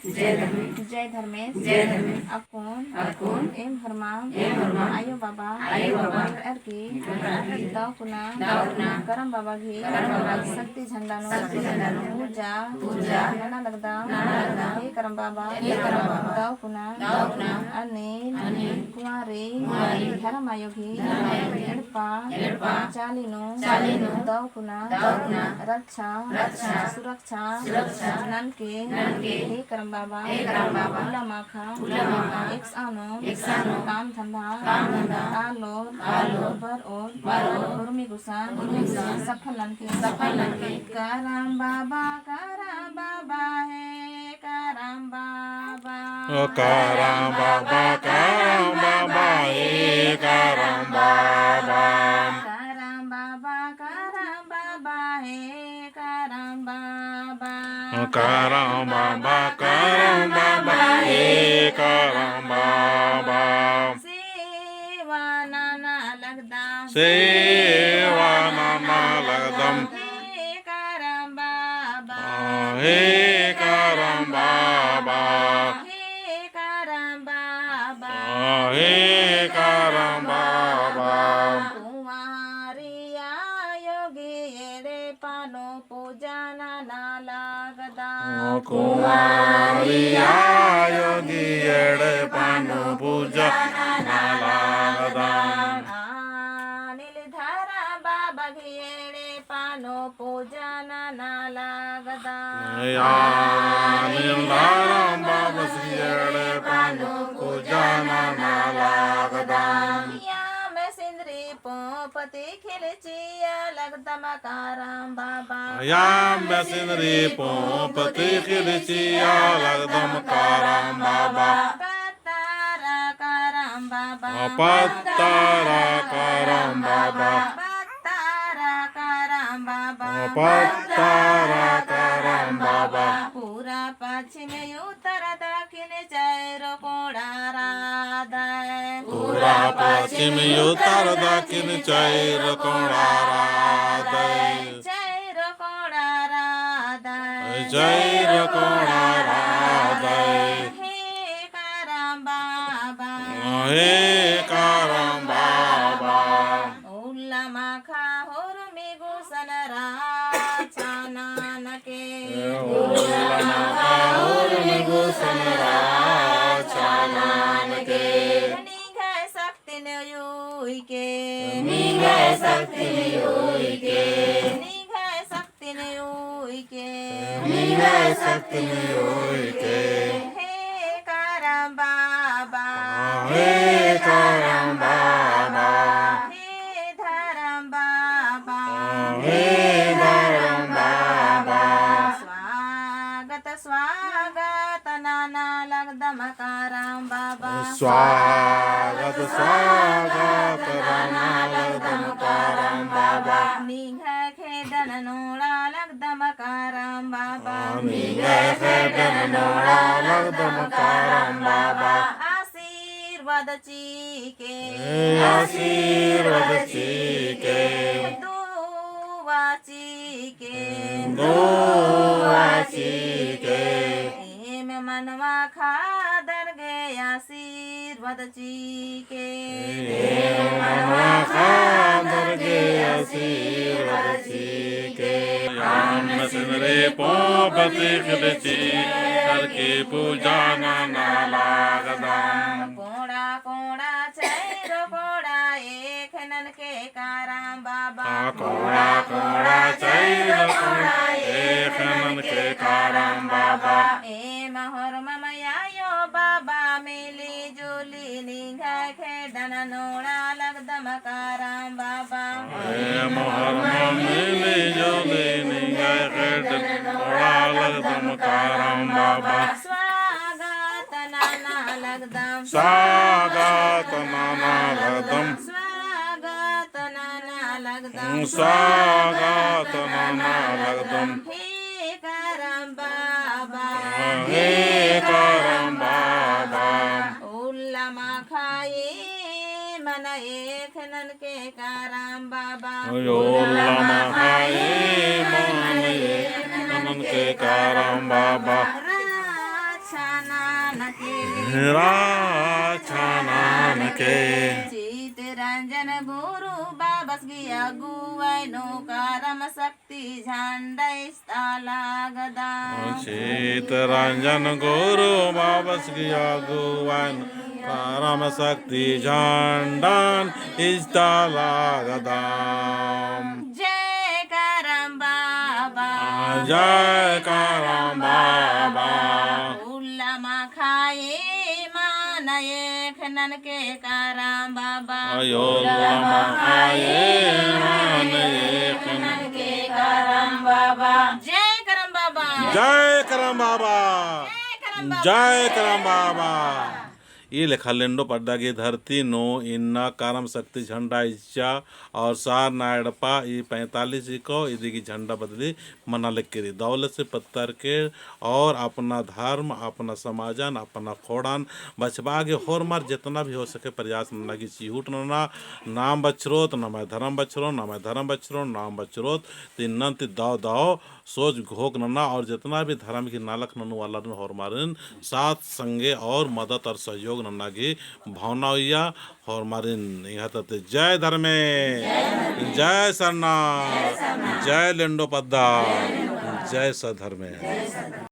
जय धर्मेश अकुन एम हरमा आयो बाबा अर्की दावकुना करम बाबा घी शक्ति झंडानो पूजा नाना लगदा हे करम बाबा दावकुना अनिल कुमारी धर्म आयो घी एड़पा चालीनो दावकुना रक्षा सुरक्षा ननके हे करम बाबा उला माखा एक्स आनो काम धंधा आलो बर और उर्मी गुसान सफल ननके करम बाबा है करम बाबा हे करम बाबा हे करम बाबा करम बाबा हे करम बाबा सेवा नाना लगदम हे करम बाबा हे करम बाबा हे करम बाबा हे करम बाबा कुमारिया योगी एड़े पानो पूजा नाना लगदा कुमारिया योगी एड़े पानो पूजा नालागदा नीलधरा बाबा घेड़े पानो पूजा नाना लगदा नीलधरा बाबा घेड़े पानो पूजा नालागदा में सिंदरी पोपति खिलचिया लगदम करम बाबा में सिंदरी पोपति खिलचिया लगदम करम बाबा पत्तारा करम बाबा पत्तारा करम बाबा पत्तारा करम बाबा पूरा पश्चिम उत्तर दक्षिण चैरो कोड़ा राधय पूरा पश्चिम उत्तर दक्षिण चैर कोड़ा राधय चैरो कोड़ा राधय चैर कोड़ा राधय हे करम बाबा हे करम बाबा उल्ला माखा होरमी गुसन राचानके उल्ला माखा होरमी गुसन राचानके निघय शक्ति ने युइके निघय शक्ति युइके निघय शक्ति ने युइके निघय शक्ति युइके हे करम बाबा हे करम बाबा हे धरम बाबा हे धरम बाबा स्वागत नाना लगदम करम बाबा स्वागत नाना लगदम करम बाबा निघय खेदन नोड़ा लगदम करम बाबा निघय खेदन नोड़ा लगदम करम बाबा आशीर्वाद चीके आशीर्वाद चीके दुआ चीके दुआ चीके एम मनवा खादर गे आशीर्वाद चीके मनवा खादर गे आशीर्वाद चीके राम सिमरे पोपति खिलची करके पूजा नाना लागदम कोड़ा कोड़ा चैरो कोड़ा एक ननके करम बाबा कोड़ा कोड़ा चैरो कोड़ा एक ननके करम बाबा ए महर ममयायो बाबा मिली जुली निघय खेदन नोड़ा लगदम करम बाबा ए महर मिली जुली निघय खेदन नोड़ा लगदम करम बाबा स्वागत नाना लगदम स्वागत नाना लगदम स्वागत नाना लगदम स्वागत नाना लगदम हे करम बाबा हे करम बाबा उल्ला माखाए मन एक ननके करम बाबा उल्ला माखाए मन एक ननके करम बाबा छान के छानन के चित रंजन गुरु बाबस गिया गुवाई नो करम शक्ति झंडा स्थाला गदा शीत रंजन गुरु बाबस गया गुवन परम शक्ति झंडन इस्ताला गदाम जय करम बाबा जय करम बाबा उल्लामा खाए मानये खनन के करम बाबा अयोध्या आए मान एक खनन के करम बाबा जय करम बाबा जय करम बाबा जय करम बाबा जय करम बाबा ये लेखा लेंडो पड्डागी धरती नो इन्ना कारम शक्ति झंडा इच्छा और सार नायडपा ये 45 को इदी झंडा बदली मना लिख के दौलत से पत्थर के और अपना धर्म अपना समाजन अपना खोड़ान बचबागे होर मार जितना भी हो सके प्रयास न लगी चिहूट ना नाम बचरोत न मैं धर्म बचरो न मैं धर्म बचरो नाम बचरोत तीन दाव दाव सोच घोक नन्ना और जितना भी धर्म की नालक ननु वाला होर मारिन साथ संगे और मदद और सहयोग नन्ना की भावना हुआ और मारिन यहाँ तक जय धर्मे जय सरना जय लेंडो पद्दा जय सधर्मे।